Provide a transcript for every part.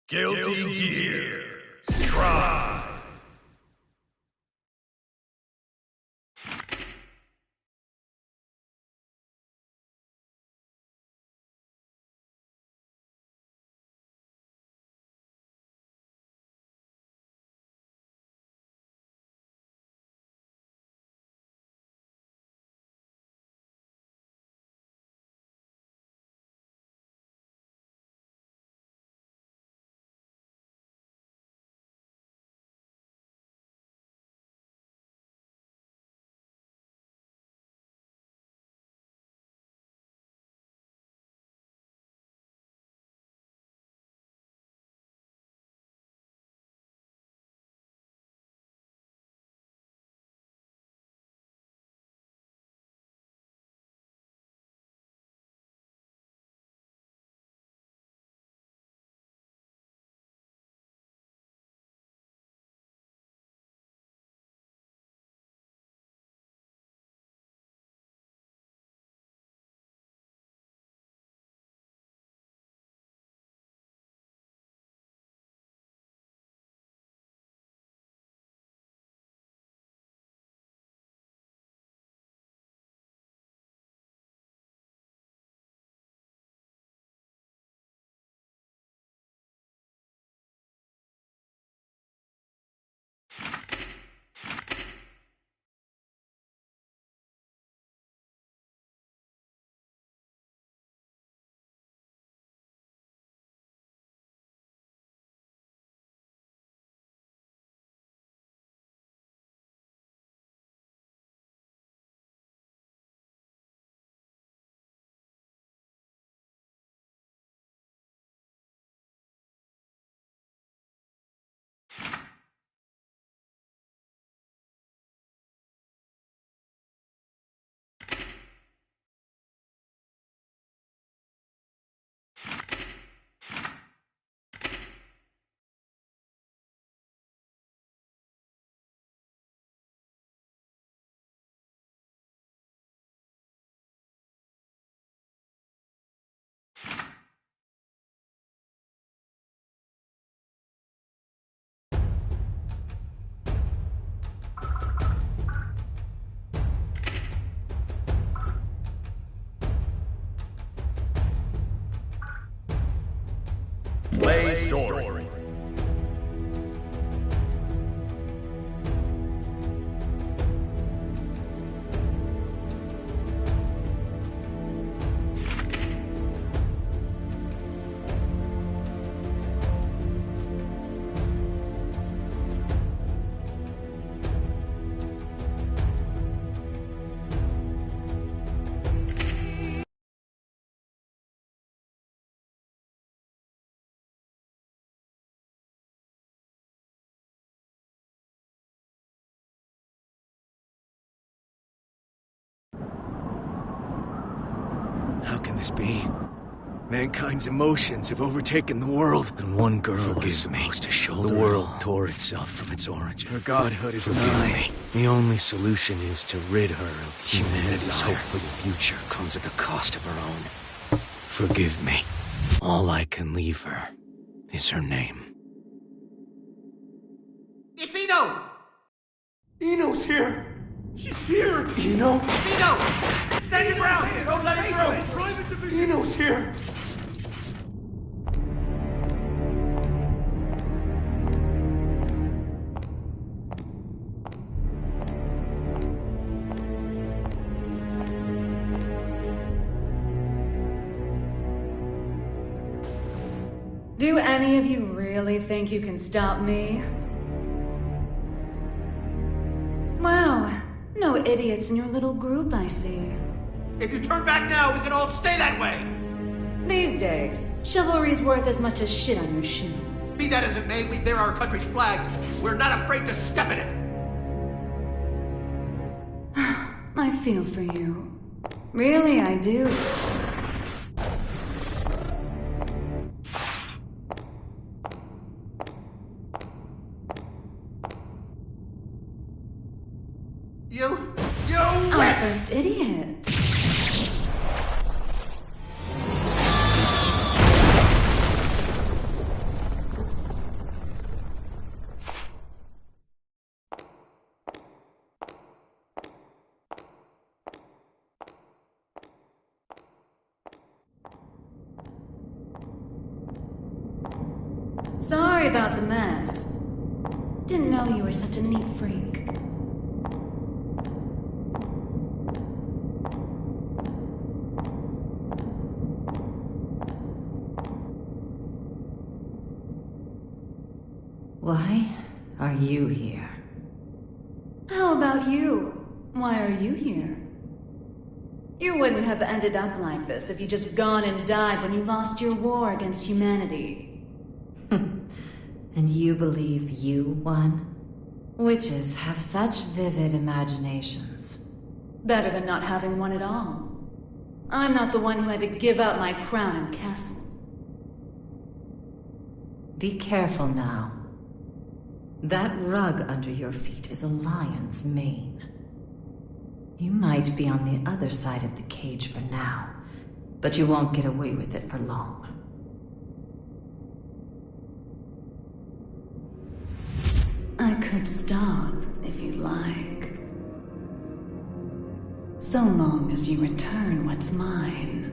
Guilty Gear Strive. Play story. How can this be? Mankind's emotions have overtaken the world, and one girl is supposed to shoulder the world tore itself from its origin. Her godhood is nigh. The only solution is to rid her of humanity's hope for the future comes at the cost of her own. Forgive me. All I can leave her is her name. It's Eno! Eno's here! She's here! Eno? It's Eno! Stand your ground! Don't let it through! Eno's here! Do any of you really think you can stop me? Wow, no idiots in your little group, I see. If you turn back now, we can all stay that way! These days, chivalry's worth as much as shit on your shoe. Be that as it may, we bear our country's flag. We're not afraid to step in it! I feel for you. Really, I do. Our first idiot. Sorry about the mess. Didn't know you were such a neat freak. Why are you here? How about you? Why are you here? You wouldn't have ended up like this if you just gone and died when you lost your war against humanity. And you believe you won? Witches have such vivid imaginations. Better than not having one at all. I'm not the one who had to give up my crown and castle. Be careful now. That rug under your feet is a lion's mane. You might be on the other side of the cage for now, but you won't get away with it for long. I could stop if you'd like. So long as you return what's mine.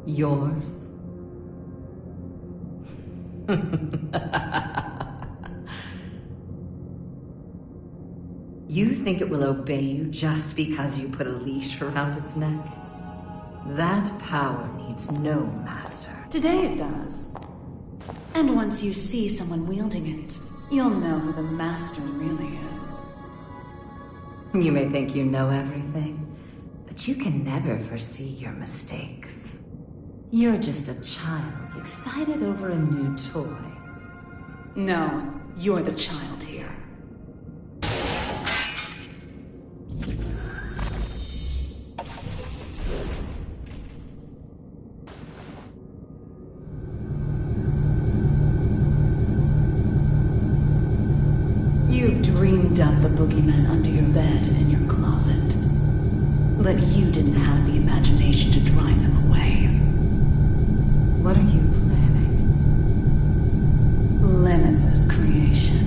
Yours? You think it will obey you just because you put a leash around its neck? That power needs no master. Today it does. And once you see someone wielding it, you'll know who the master really is. You may think you know everything, but you can never foresee your mistakes. You're just a child excited over a new toy. No, you're the child here. You've dreamed up the boogeyman under your bed and in your closet. But you didn't have the imagination to drive them away. What are you planning? Limitless creation.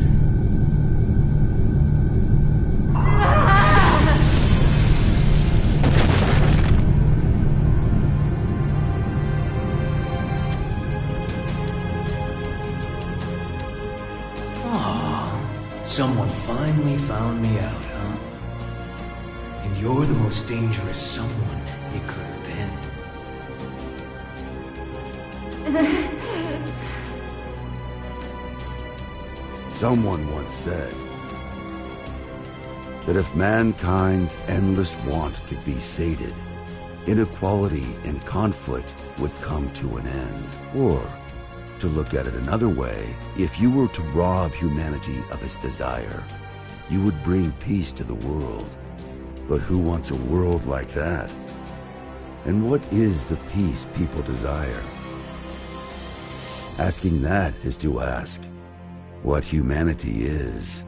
Someone finally found me out, huh? And you're the most dangerous someone it could have been. Someone once said that if mankind's endless want could be sated, inequality and conflict would come to an end. Or, to look at it another way, if you were to rob humanity of its desire, you would bring peace to the world. But who wants a world like that? And what is the peace people desire? Asking that is to ask what humanity is.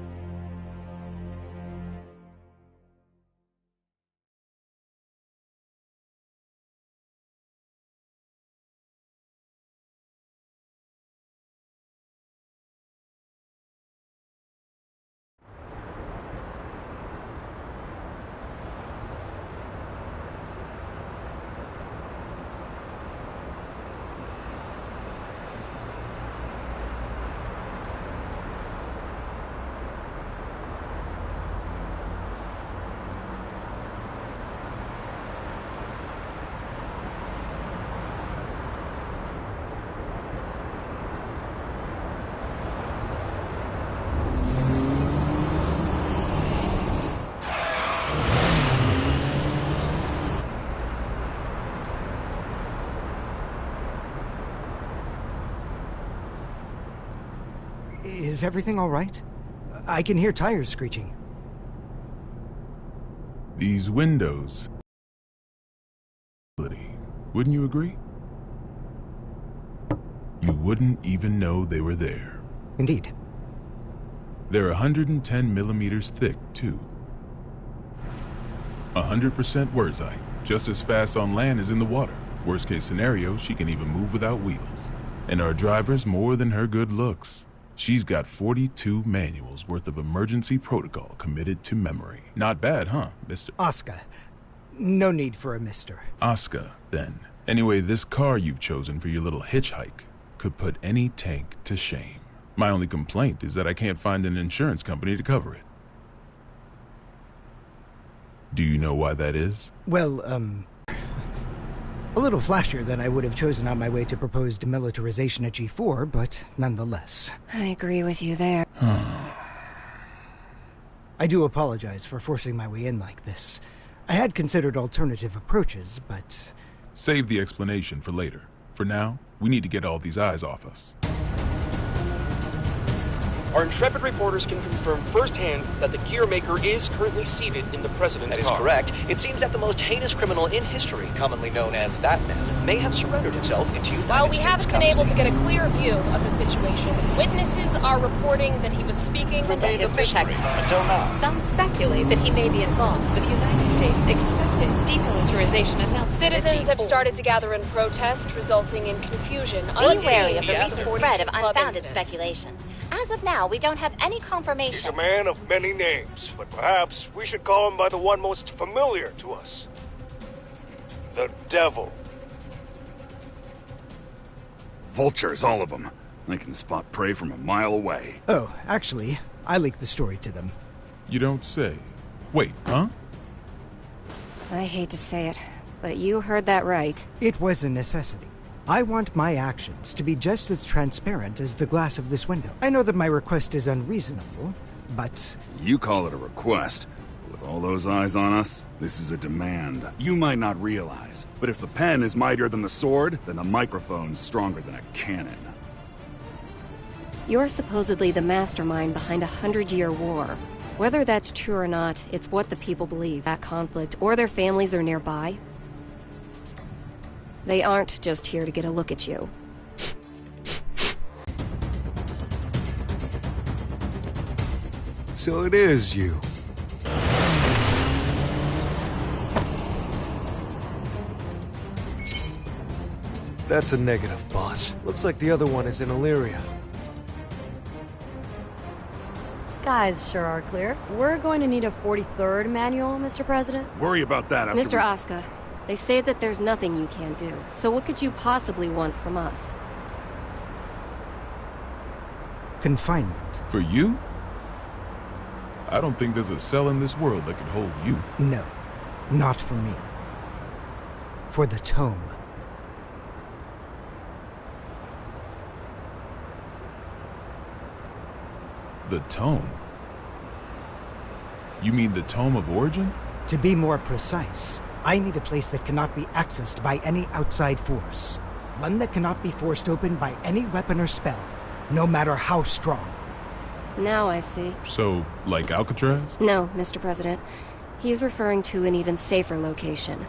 Is everything all right? I can hear tires screeching. These windows. Wouldn't you agree? You wouldn't even know they were there. Indeed. They're 110 millimeters thick, too. 100% Word's Eye, just as fast on land as in the water. Worst case scenario, she can even move without wheels. And our driver's more than her good looks. She's got 42 manuals worth of emergency protocol committed to memory. Not bad, huh, Mr. Asuka. No need for a mister. Asuka, then. Anyway, this car you've chosen for your little hitchhike could put any tank to shame. My only complaint is that I can't find an insurance company to cover it. Do you know why that is? Well, a little flashier than I would have chosen on my way to proposed demilitarization at G4, but nonetheless. I agree with you there. I do apologize for forcing my way in like this. I had considered alternative approaches, but... Save the explanation for later. For now, we need to get all these eyes off us. Our intrepid reporters can confirm firsthand that the gear maker is currently seated in the president's car. That is correct. It seems that the most heinous criminal in history, commonly known as that man, may have surrendered himself into United While we States haven't custody. been able to get a clear view of the situation, witnesses are reporting that he was speaking with a history textbook. Until now. Some speculate that he may be involved with the United States expected demilitarization announcement. Citizens have started to gather in protest, resulting in confusion. Be wary of the recent spread of unfounded speculation. As of now, we don't have any confirmation. He's a man of many names, but perhaps we should call him by the one most familiar to us. The Devil. Vultures, all of them. They can spot prey from a mile away. Oh, actually, I leaked the story to them. You don't say. Wait, huh? I hate to say it, but you heard that right. It was a necessity. I want my actions to be just as transparent as the glass of this window. I know that my request is unreasonable, but... You call it a request. With all those eyes on us, this is a demand. You might not realize, but if the pen is mightier than the sword, then the microphone's stronger than a cannon. You're supposedly the mastermind behind a 100-year war. Whether that's true or not, it's what the people believe. That conflict, or their families are nearby. They aren't just here to get a look at you. So it is you. That's a negative, boss. Looks like the other one is in Illyria. Skies sure are clear. We're going to need a 43rd manual, Mr. President. Worry about that after Mr. Asuka, they say that there's nothing you can't do. So what could you possibly want from us? Confinement. For you? I don't think there's a cell in this world that could hold you. No, not for me. For the tome. The tome? You mean the Tome of Origin? To be more precise, I need a place that cannot be accessed by any outside force. One that cannot be forced open by any weapon or spell, no matter how strong. Now I see. So, like Alcatraz? No, Mr. President. He's referring to an even safer location.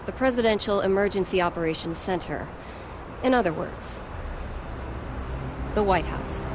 The Presidential Emergency Operations Center. In other words, the White House.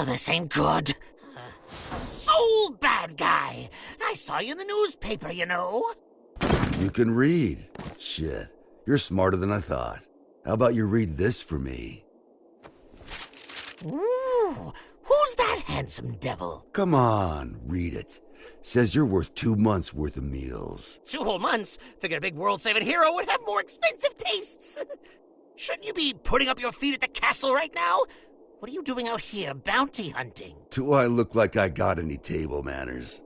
This ain't good. Soul bad guy. I saw you in the newspaper, you know. You can read. Shit, you're smarter than I thought. How about you read this for me? Ooh, who's that handsome devil? Come on, read it. Says you're worth 2 months' worth of meals. 2 whole months? Figured a big world-saving hero would have more expensive tastes. Shouldn't you be putting up your feet at the castle right now? What are you doing out here, bounty hunting? Do I look like I got any table manners?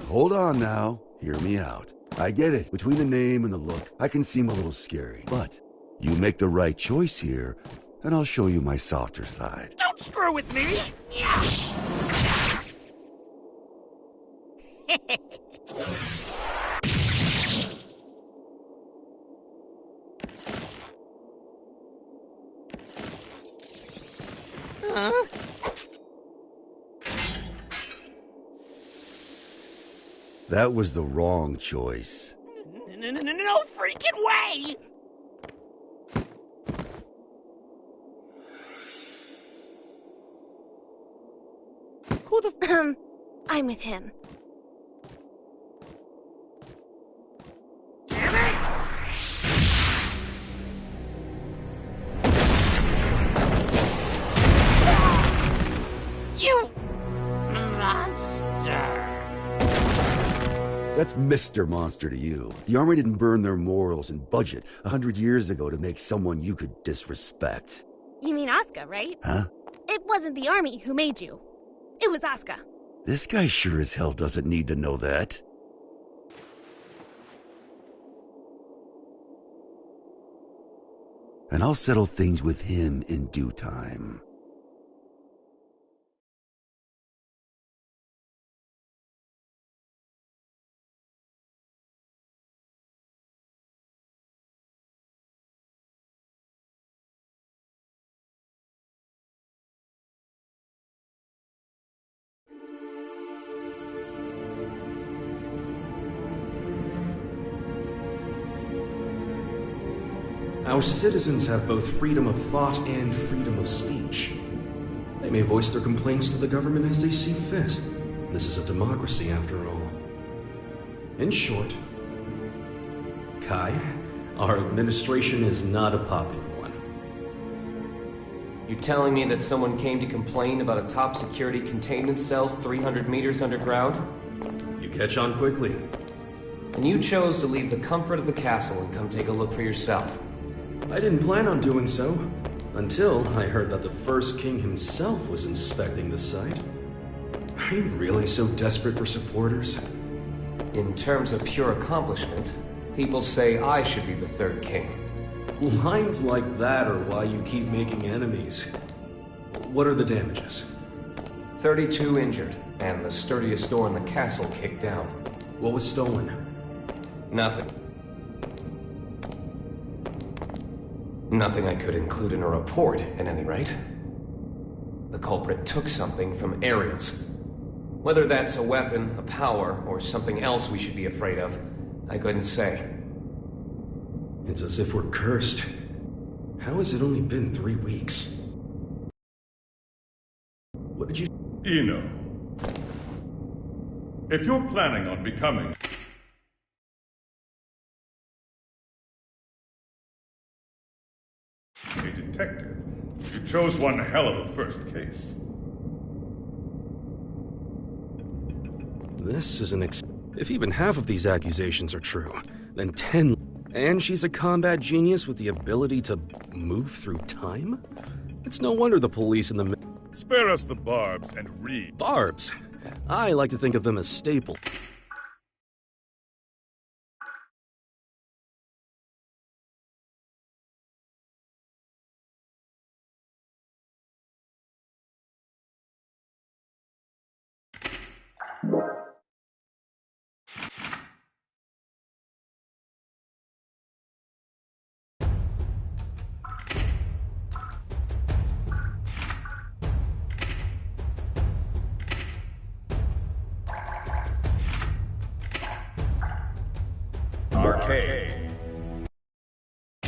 Hold on now. Hear me out. I get it. Between the name and the look, I can seem a little scary. But you make the right choice here, and I'll show you my softer side. Don't screw with me! That was the wrong choice. No freaking way! Who the I'm with him. Damn it! You monster! That's Mr. Monster to you. The Army didn't burn their morals and budget 100 years ago to make someone you could disrespect. You mean Asuka, right? Huh? It wasn't the Army who made you. It was Asuka. This guy sure as hell doesn't need to know that. And I'll settle things with him in due time. Our citizens have both freedom of thought and freedom of speech. They may voice their complaints to the government as they see fit. This is a democracy, after all. In short, Kai, our administration is not a popular one. You telling me that someone came to complain about a top security containment cell 300 meters underground? You catch on quickly. And you chose to leave the comfort of the castle and come take a look for yourself. I didn't plan on doing so, until I heard that the first king himself was inspecting the site. Are you really so desperate for supporters? In terms of pure accomplishment, people say I should be the third king. Lines like that are why you keep making enemies. What are the damages? 32 injured, and the sturdiest door in the castle kicked down. What was stolen? Nothing. Nothing I could include in a report, at any rate. The culprit took something from Ariel's. Whether that's a weapon, a power, or something else we should be afraid of, I couldn't say. It's as if we're cursed. How has it only been 3 weeks? What did you... Eno. If you're planning on becoming... a detective, you chose one hell of a first case. This is an If even half of these accusations are true, then 10... And she's a combat genius with the ability to move through time? It's no wonder the police in the... Spare us the barbs and read. Barbs? I like to think of them as staple. Arcade.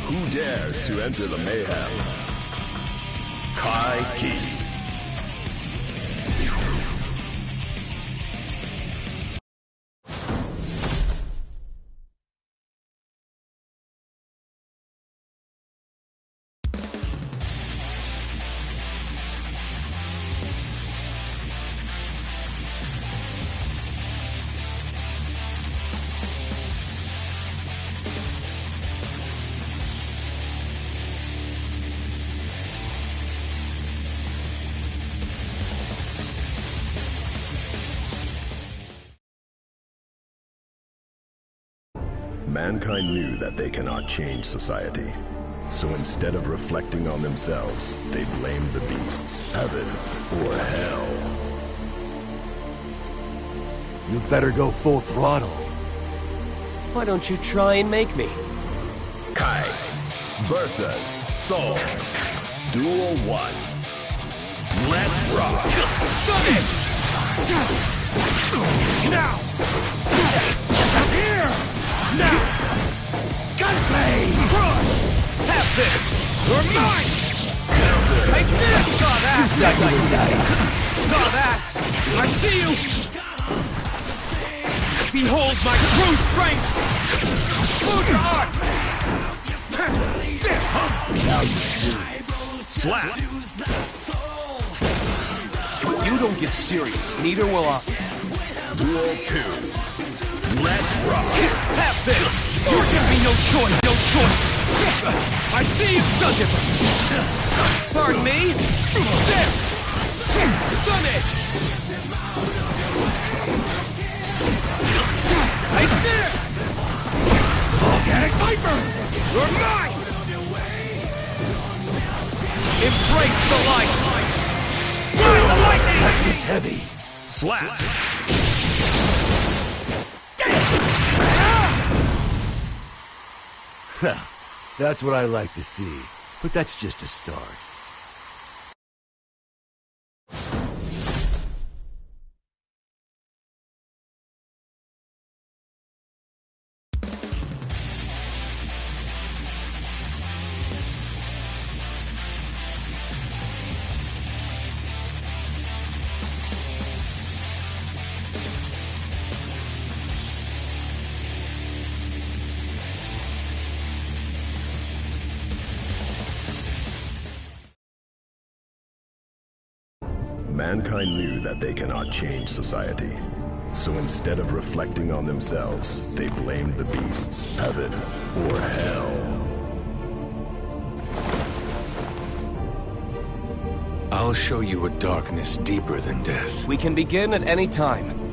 Who dares to enter the mayhem? Kai Keast. Mankind knew that they cannot change society. So instead of reflecting on themselves, they blamed the beasts, heaven or hell. You better go full throttle. Why don't you try and make me? Kai versus Soul. Duel 1. Let's rock! Stun it! Now! this! You're mine! Take this! Saw that! Saw that! I see you! Behold my true strength! Close your eyes! Now you see. Slap! If you don't get serious, neither will I. Duel 2. Let's rock! Have this! You're giving me no choice, no choice! I see you stunned it! Pardon me? There! Stun it! Right there! Volcanic Viper! You're mine! Embrace the light! Ride the lightning! That is heavy. Slap! That's what I like to see. But that's just a start. Mankind knew that they cannot change society. So instead of reflecting on themselves, they blamed the beasts, heaven or hell. I'll show you a darkness deeper than death. We can begin at any time.